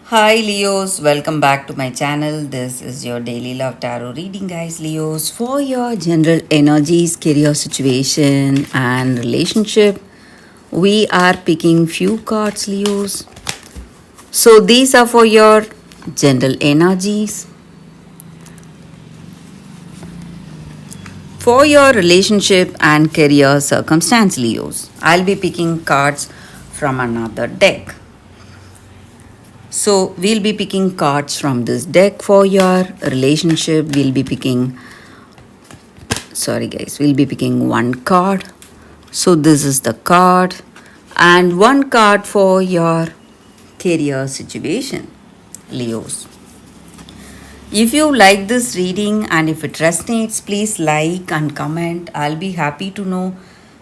Hi Leos, welcome back to my channel. This is your daily love tarot reading, guys. Leos, for your general energies, career situation, and relationship, we are picking few cards, Leos. So these are for your general energies. For your relationship and career circumstance, Leos, I'll be picking cards from another deck. So we'll be picking cards from this deck for your relationship. We'll be picking one card. So this is the card and one card for your career situation, Leos. If you like this reading and if it resonates, please like and comment. I'll be happy to know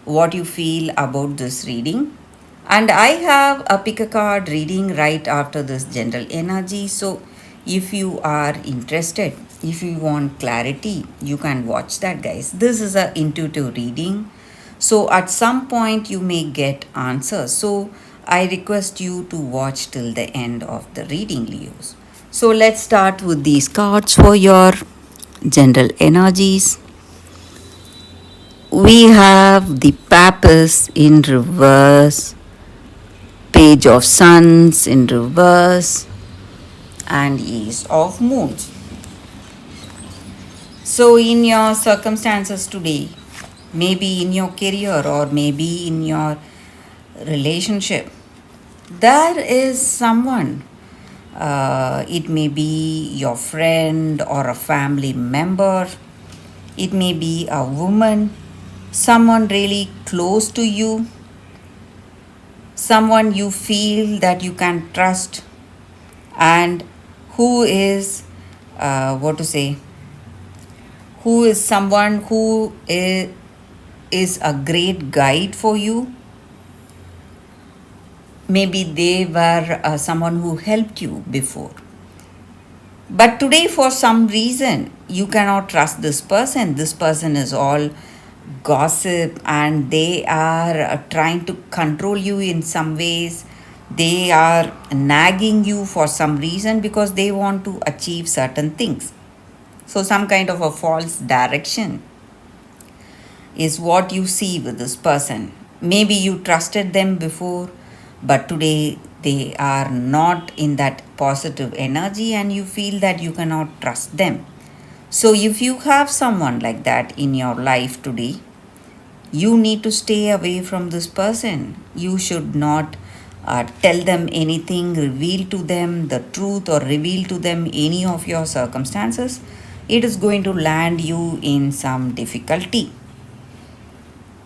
what you feel about this reading. And I have a pick a card reading right after this general energy. So if you are interested, if you want clarity, you can watch that, guys. This is a intuitive reading. So at some point you may get answers. So I request you to watch till the end of the reading, Leos. So let's start with these cards for your general energies. We have the Papist in reverse, Page of Suns in reverse, and Ace of Moons. So, in your circumstances today, maybe in your career or maybe in your relationship, there is someone. It may be your friend or a family member. It may be a woman, someone really close to you, someone you feel that you can trust, and who is, what to say, who is someone who is a great guide for you. Maybe they were someone who helped you before. But today, for some reason, you cannot trust this person. This person is all gossip and they are trying to control you in some ways. They are nagging you for some reason because they want to achieve certain things. So, some kind of a false direction is what you see with this person. Maybe you trusted them before, but today they are not in that positive energy and you feel that you cannot trust them. So, if you have someone like that in your life today, you need to stay away from this person. You should not tell them anything, reveal to them the truth, or reveal to them any of your circumstances. It is going to land you in some difficulty.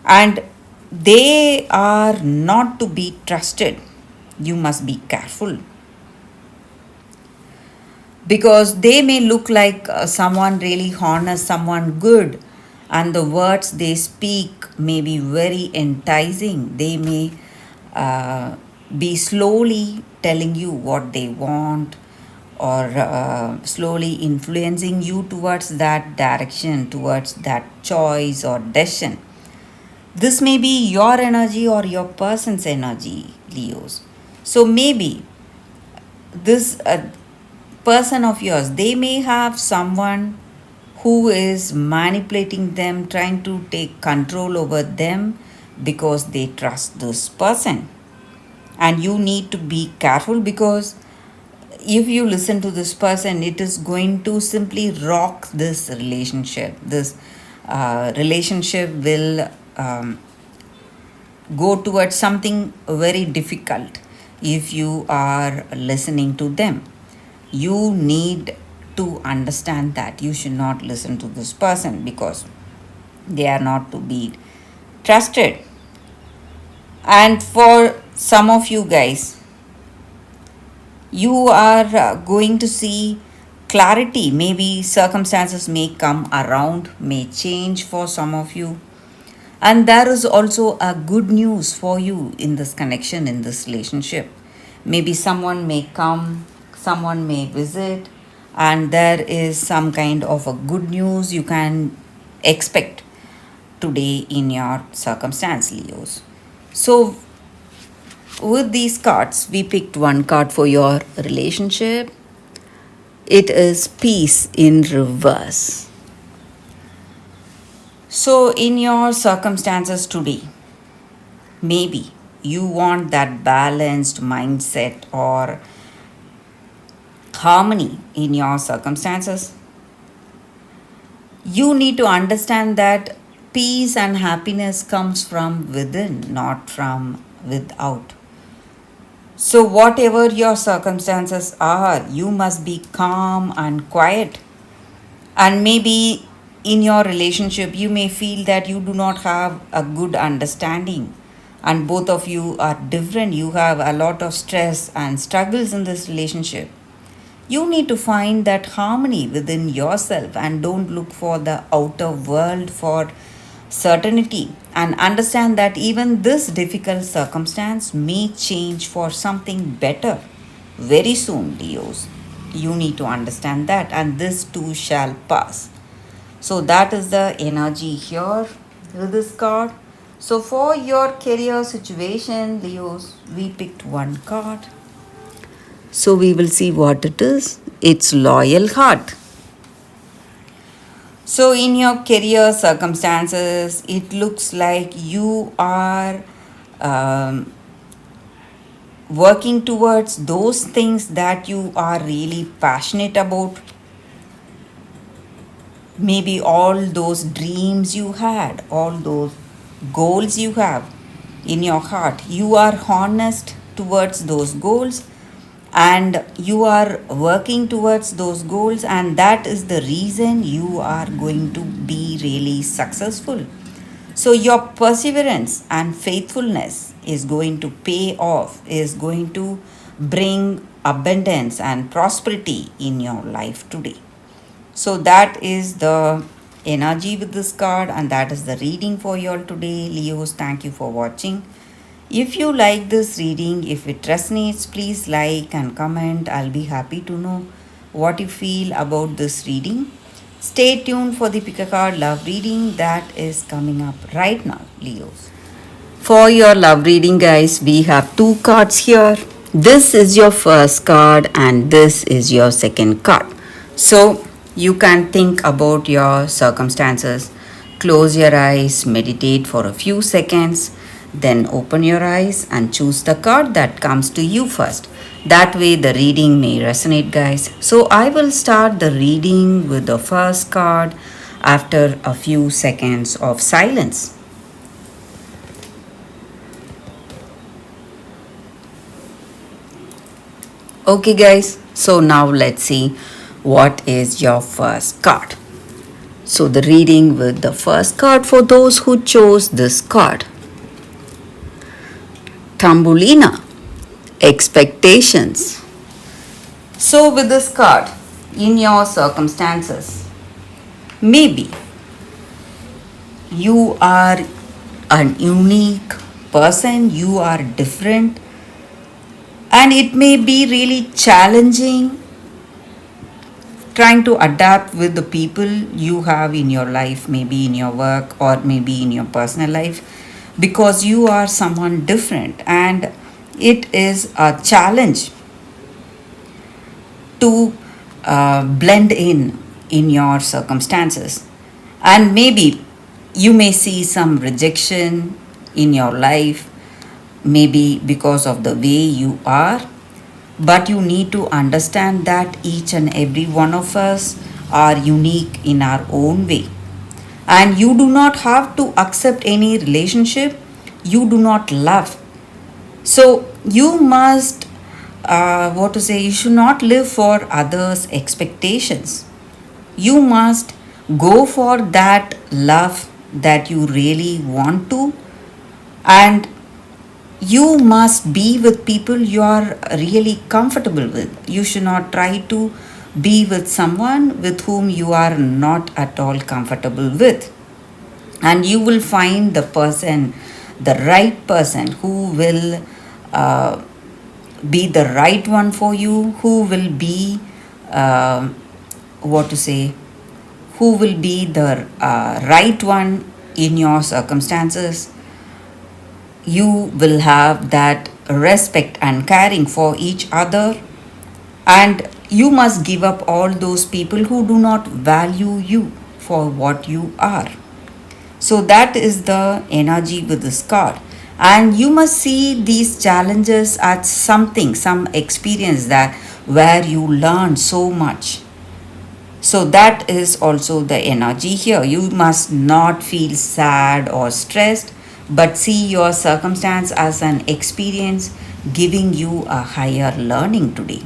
And they are not to be trusted. You must be careful because they may look like someone really honest, someone good, and the words they speak may be very enticing. They may be slowly telling you what they want or slowly influencing you towards that direction, towards that choice or decision. This may be your energy or your person's energy, Leos. So maybe this person of yours, they may have someone who is manipulating them, trying to take control over them because they trust this person. And you need to be careful because if you listen to this person, it is going to simply rock this relationship. This relationship will go towards something very difficult if you are listening to them. You need to understand that you should not listen to this person because they are not to be trusted. And for some of you guys, you are going to see clarity. Maybe circumstances may come around, may change for some of you. And there is also a good news for you in this connection, in this relationship. Maybe someone may come, someone may visit, and there is some kind of a good news you can expect today in your circumstance, Leos. So, with these cards, we picked one card for your relationship. It is peace in reverse. So, in your circumstances today, maybe you want that balanced mindset or harmony in your circumstances. You need to understand that peace and happiness comes from within, not from without. So, whatever your circumstances are, you must be calm and quiet. And maybe in your relationship, you may feel that you do not have a good understanding, and both of you are different. You have a lot of stress and struggles in this relationship. You need to find that harmony within yourself and don't look for the outer world for certainty, and understand that even this difficult circumstance may change for something better very soon, Leos. You need to understand that, and this too shall pass. So, that is the energy here with this card. So, for your career situation, Leos, we picked one card. So, we will see what it is. It's Loyal Heart. So, in your career circumstances, it looks like you are um, working towards those things that you are really passionate about. Maybe all those dreams you had, all those goals you have in your heart, you are honest towards those goals and you are working towards those goals, and that is the reason you are going to be really successful. So, your perseverance and faithfulness is going to pay off, is going to bring abundance and prosperity in your life today. So, that is the energy with this card, and that is the reading for you all today. Leos, thank you for watching. If you like this reading, if it resonates, please like and comment. I'll be happy to know what you feel about this reading. Stay tuned for the Pick a Card Love reading that is coming up right now, Leos. For your love reading, guys, we have two cards here. This is your first card, and this is your second card. So, you can think about your circumstances. Close your eyes, meditate for a few seconds, then open your eyes and choose the card that comes to you first. That way, the reading may resonate, guys. So, I will start the reading with the first card after a few seconds of silence. Okay, guys, so now let's see what is your first card. So, the reading with the first card for those who chose this card. Tambulina, expectations. So, with this card, in your circumstances, maybe you are a unique person, you are different, and it may be really challenging trying to adapt with the people you have in your life, maybe in your work or maybe in your personal life, because you are someone different, and it is a challenge to blend in your circumstances. And maybe you may see some rejection in your life, maybe because of the way you are, but you need to understand that each and every one of us are unique in our own way, and you do not have to accept any relationship you do not love. So you must what to say, you should not live for others expectations. You must go for that love that you really want to, and you must be with people you are really comfortable with. You should not try to be with someone with whom you are not at all comfortable with. And you will find the person, the right person who will be the right one for you, who will be uh, what to say, who will be the right one in your circumstances. You will have that respect and caring for each other, and you must give up all those people who do not value you for what you are. So that is the energy with this card. And you must see these challenges as something, some experience that where you learn so much. So that is also the energy here. You must not feel sad or stressed, but see your circumstance as an experience giving you a higher learning today.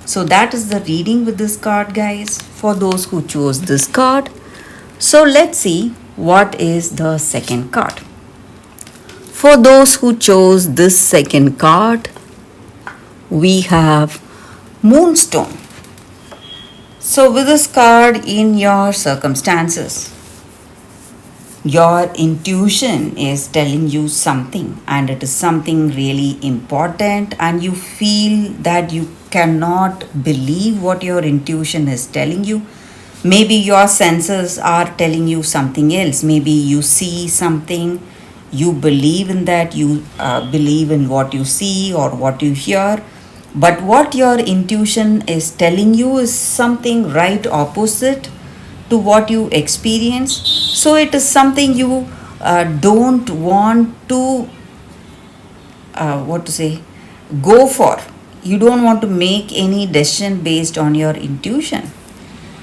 So that is the reading with this card, guys, for those who chose this card. So let's see what is the second card. For those who chose this second card, we have Moonstone. So, with this card in your circumstances, your intuition is telling you something, and it is something really important, and you feel that you cannot believe what your intuition is telling you. Maybe your senses are telling you something else. Maybe you see something, you believe in that, you believe in what you see or what you hear. But what your intuition is telling you is something right opposite to what you experience. So it is something you don't want to, what to say, go for. You don't want to make any decision based on your intuition.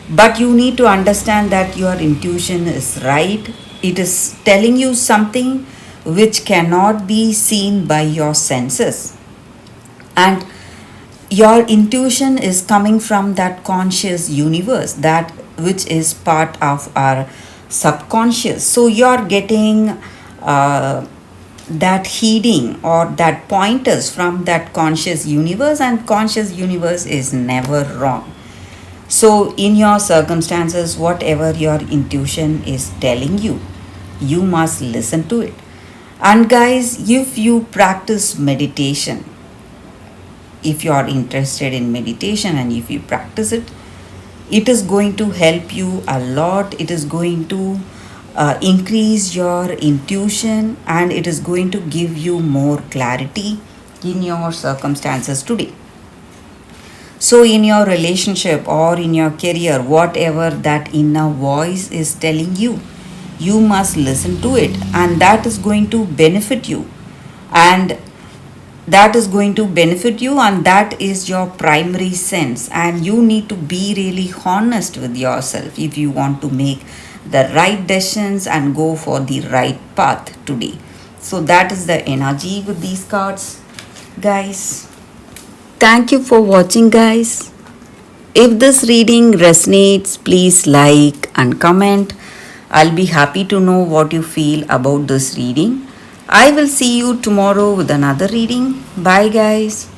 But you need to understand that your intuition is right. It is telling you something which cannot be seen by your senses. And your intuition is coming from that conscious universe, that which is part of our subconscious. So you're getting that heeding or that pointers from that conscious universe, and conscious universe is never wrong. So in your circumstances, whatever your intuition is telling you, you must listen to it. And guys, if you practice meditation, if you are interested in meditation and if you practice it, it is going to help you a lot. It is going to increase your intuition, and it is going to give you more clarity in your circumstances today. So in your relationship or in your career, whatever that inner voice is telling you, you must listen to it, and that is going to benefit you. And that is going to benefit you, and that is your primary sense. And you need to be really honest with yourself if you want to make the right decisions and go for the right path today. So that is the energy with these cards, guys. Thank you for watching, guys. If this reading resonates, please like and comment. I'll be happy to know what you feel about this reading. I will see you tomorrow with another reading. Bye, guys.